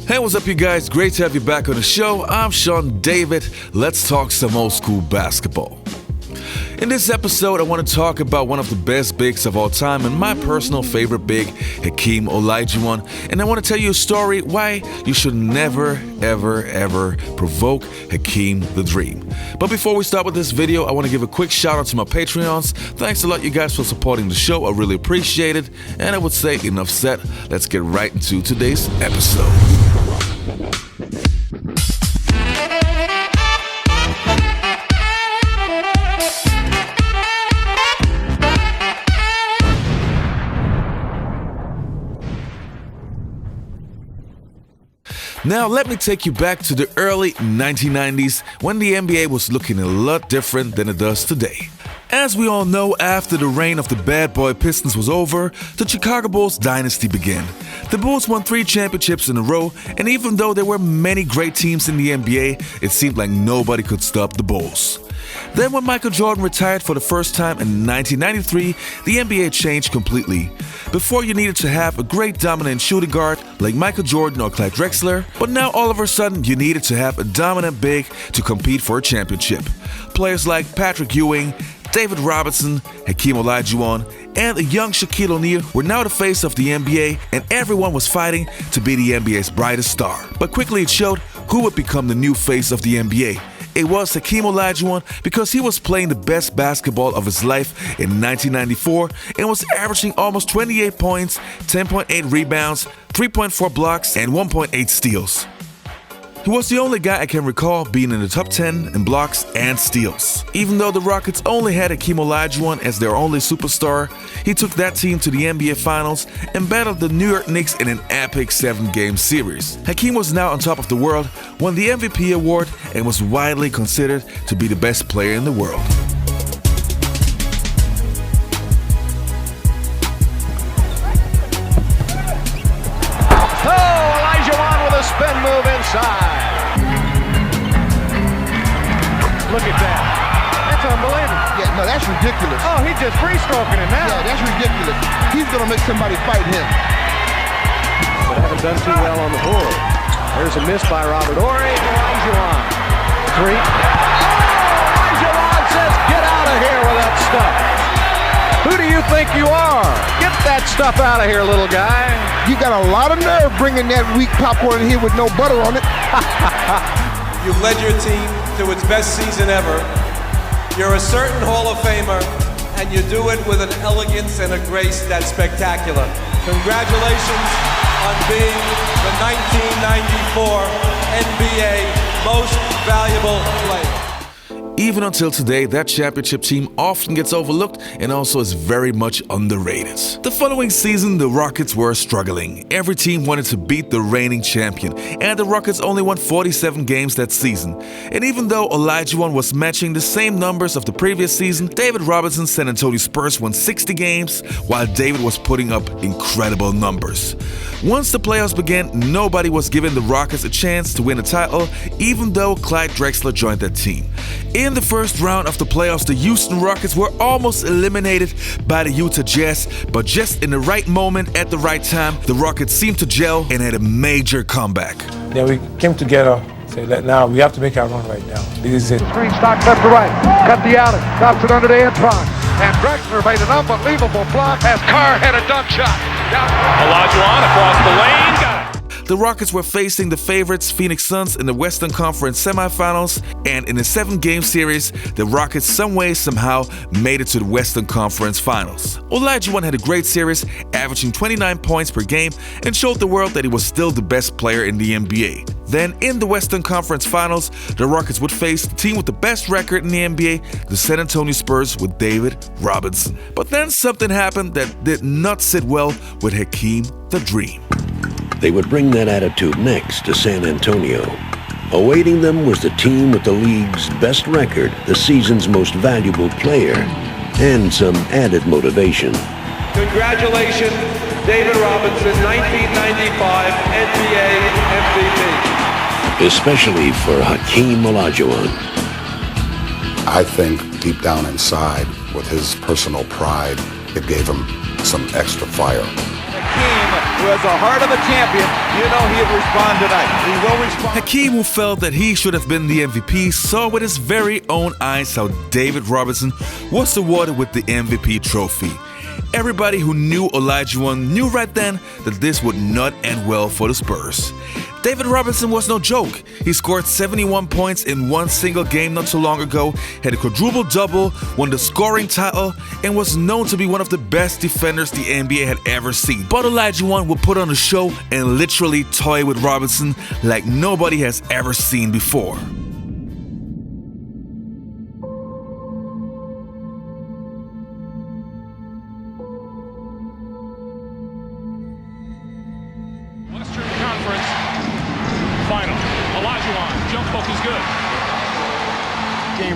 Hey, what's up, you guys? Great to have you back on the show. I'm Sean David. Let's talk some old school basketball. In this episode, I want to talk about one of the best bigs of all time and my personal favorite big, Hakeem Olajuwon. And I want to tell you a story why you should never, ever provoke Hakeem the Dream. But before we start with this video, I want to give a quick shout out to my Patreons. Thanks a lot, you guys, for supporting the show. I really appreciate it. And I would say enough said. Let's get right into today's episode. Now, let me take you back to the early 1990s when the NBA was looking a lot different than it does today. As we all know, after the reign of the bad boy Pistons was over, the Chicago Bulls dynasty began. The Bulls won 3 championships in a row, and even though there were many great teams in the NBA, it seemed like nobody could stop the Bulls. Then when Michael Jordan retired for the first time in 1993, the NBA changed completely. Before, you needed to have a great dominant shooting guard like Michael Jordan or Clyde Drexler, but now all of a sudden you needed to have a dominant big to compete for a championship. Players like Patrick Ewing, David Robinson, Hakeem Olajuwon, and a young Shaquille O'Neal were now the face of the NBA, and everyone was fighting to be the NBA's brightest star. But quickly it showed who would become the new face of the NBA. It was Hakeem Olajuwon because he was playing the best basketball of his life in 1994 and was averaging almost 28 points, 10.8 rebounds, 3.4 blocks, and 1.8 steals. He was the only guy I can recall being in the top 10 in blocks and steals. Even though the Rockets only had Hakeem Olajuwon as their only superstar, he took that team to the NBA Finals and battled the New York Knicks in an epic 7-game series. Hakeem was now on top of the world, won the MVP award, and was widely considered to be the best player in the world. Spin move inside. Look at that. That's unbelievable. Yeah, no, that's ridiculous. Oh, he's just free-stroking it now. Yeah, that's ridiculous. He's going to make somebody fight him. But haven't done too well on the board. There's a miss by Robert Horry. Olajuwon. 3. Oh, Olajuwon says, get out of here with that stuff. Who do you think you are? Get that stuff out of here, little guy. You got a lot of nerve bringing that weak popcorn in here with no butter on it. You've led your team to its best season ever. You're a certain Hall of Famer, and you do it with an elegance and a grace that's spectacular. Congratulations on being the 1994 NBA Most Valuable Player. Even until today, that championship team often gets overlooked and also is very much underrated. The following season, the Rockets were struggling. Every team wanted to beat the reigning champion, and the Rockets only won 47 games that season. And even though Olajuwon was matching the same numbers of the previous season, David Robinson's San Antonio Spurs won 60 games, while David was putting up incredible numbers. Once the playoffs began, nobody was giving the Rockets a chance to win a title, even though Clyde Drexler joined that team. In the first round of the playoffs, the Houston Rockets were almost eliminated by the Utah Jazz, but just in the right moment at the right time, the Rockets seemed to gel and had a major comeback. Then we came together, said, now we have to make our run right now. This is it. Screen stock left to right. Cut the alley. Drops it under to Antoine. And Drexler made an unbelievable block as Carr had a dunk shot. Olajuwon across the lane. Got it. The Rockets were facing the favorites Phoenix Suns in the Western Conference semifinals, and in a 7-game series, the Rockets somehow made it to the Western Conference Finals. Olajuwon had a great series, averaging 29 points per game, and showed the world that he was still the best player in the NBA. Then, in the Western Conference Finals, the Rockets would face the team with the best record in the NBA, the San Antonio Spurs with David Robinson. But then something happened that did not sit well with Hakeem the Dream. They would bring that attitude next to San Antonio. Awaiting them was the team with the league's best record, the season's most valuable player, and some added motivation. Congratulations, David Robinson, 1995 NBA MVP. Especially for Hakeem Olajuwon. I think deep down inside, with his personal pride, it gave him some extra fire. Hakeem who has the heart of a champion, you know he'd respond tonight. He will respond. Hakeem, who felt that he should have been the MVP, saw with his very own eyes how David Robinson was awarded with the MVP trophy. Everybody who knew Olajuwon knew right then that this would not end well for the Spurs. David Robinson was no joke. He scored 71 points in one single game not so long ago, had a quadruple-double, won the scoring title, and was known to be one of the best defenders the NBA had ever seen. But Olajuwon would put on a show and literally toy with Robinson like nobody has ever seen before.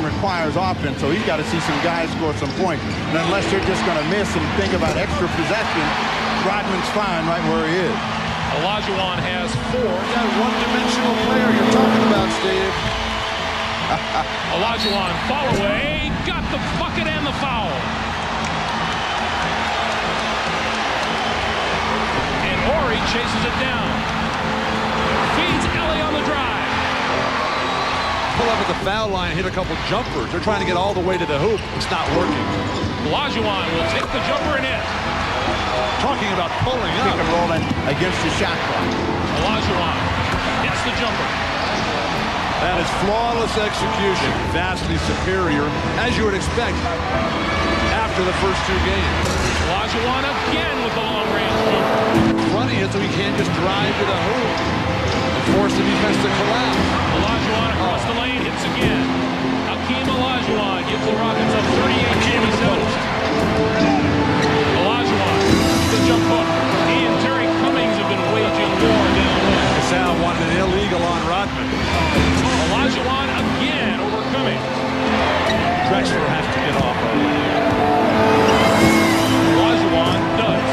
Requires offense, so he's got to see some guys score some points. And unless they're just going to miss and think about extra possession, Rodman's fine right where he is. Olajuwon has 4. That one-dimensional player you're talking about, Steve. Olajuwon, fall away, got the bucket and the foul. And Ori chases it down. Feeds Ellie on the drive. Pull up at the foul line, hit a couple jumpers. They're trying to get all the way to the hoop. It's not working. Olajuwon will take the jumper and in. Talking about pulling up. Pick and rolling against the shot clock. Olajuwon hits the jumper. That is flawless execution. Vastly superior, as you would expect, after the first 2 games. Olajuwon again with the long-range jumper. Running it so he can't just drive to the hoop and force the defense to collapse. Olajuwon across the lane, hits again. Hakeem Olajuwon gives the Rockets up 38-27. Olajuwon, the jump hook. He and Terry Cummings have been waging war down low. Sal wanted an illegal on Rodman. Olajuwon again overcoming. Drexler has to get off of it. Olajuwon does.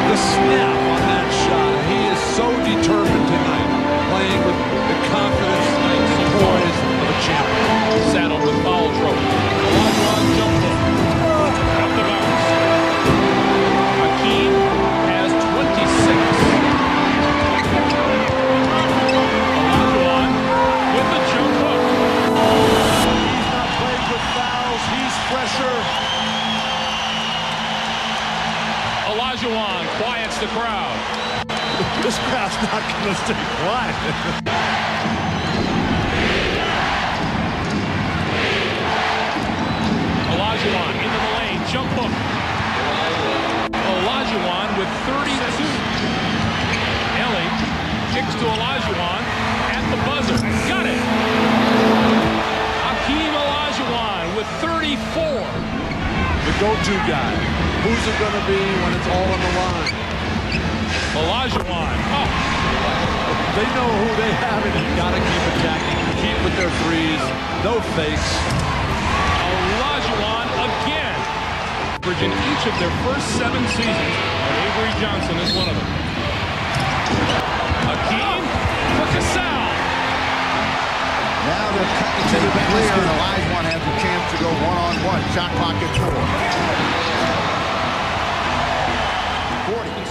The snap on that shot. He is so determined tonight, playing with the confidence and poise of a champion. Saddled with foul trouble. Olajuwon jump hook. Up the bounce. Hakeem has 26. Olajuwon with the jump hook. He's not playing with fouls. He's fresher. Olajuwon quiets the crowd. This crowd's not going to stay quiet. Olajuwon into the lane, jump hook. Olajuwon with 32. Ellie kicks to Olajuwon at the buzzer. Got it. Hakeem Olajuwon with 34. The go-to guy. Who's it going to be when it's all on the line? Olajuwon. Oh. They know who they have, and you've got to keep attacking. Keep with their threes. No fakes. Olajuwon again. Averaging each of their first 7 seasons. And Avery Johnson is one of them. Hakeem for Cassell. Now they're cutting to the basket. Olajuwon has a chance to go one-on-one. Shot clock at 4.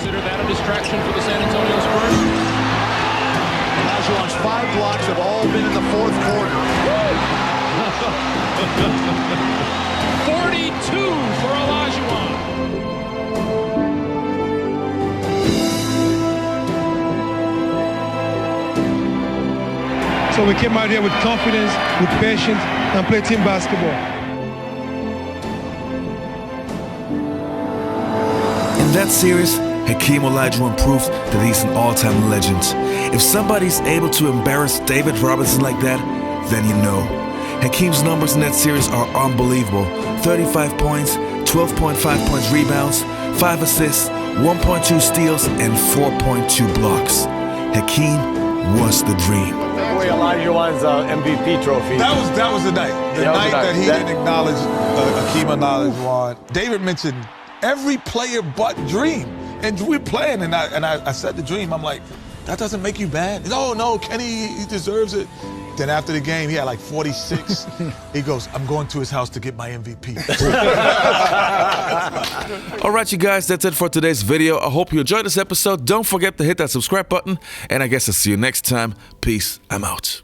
Consider that a distraction for the San Antonio Spurs? Olajuwon's 5 blocks have all been in the 4th quarter. 42 for Olajuwon. So we came out here with confidence, with patience, and played team basketball. In that series, Hakeem Olajuwon proved that he's an all-time legend. If somebody's able to embarrass David Robinson like that, then you know. Hakeem's numbers in that series are unbelievable. 35 points, 12.5 points rebounds, 5 assists, 1.2 steals, and 4.2 blocks. Hakeem was the dream. Olajuwon's MVP trophy. That was the night. The night that he didn't acknowledge Hakeem Olajuwon. David mentioned every player but Dream. And we're playing, and I said to Dream, I'm like, that doesn't make you bad. No, Kenny, he deserves it. Then after the game, he had like 46. He goes, I'm going to his house to get my MVP. All right, you guys, that's it for today's video. I hope you enjoyed this episode. Don't forget to hit that subscribe button. And I guess I'll see you next time. Peace. I'm out.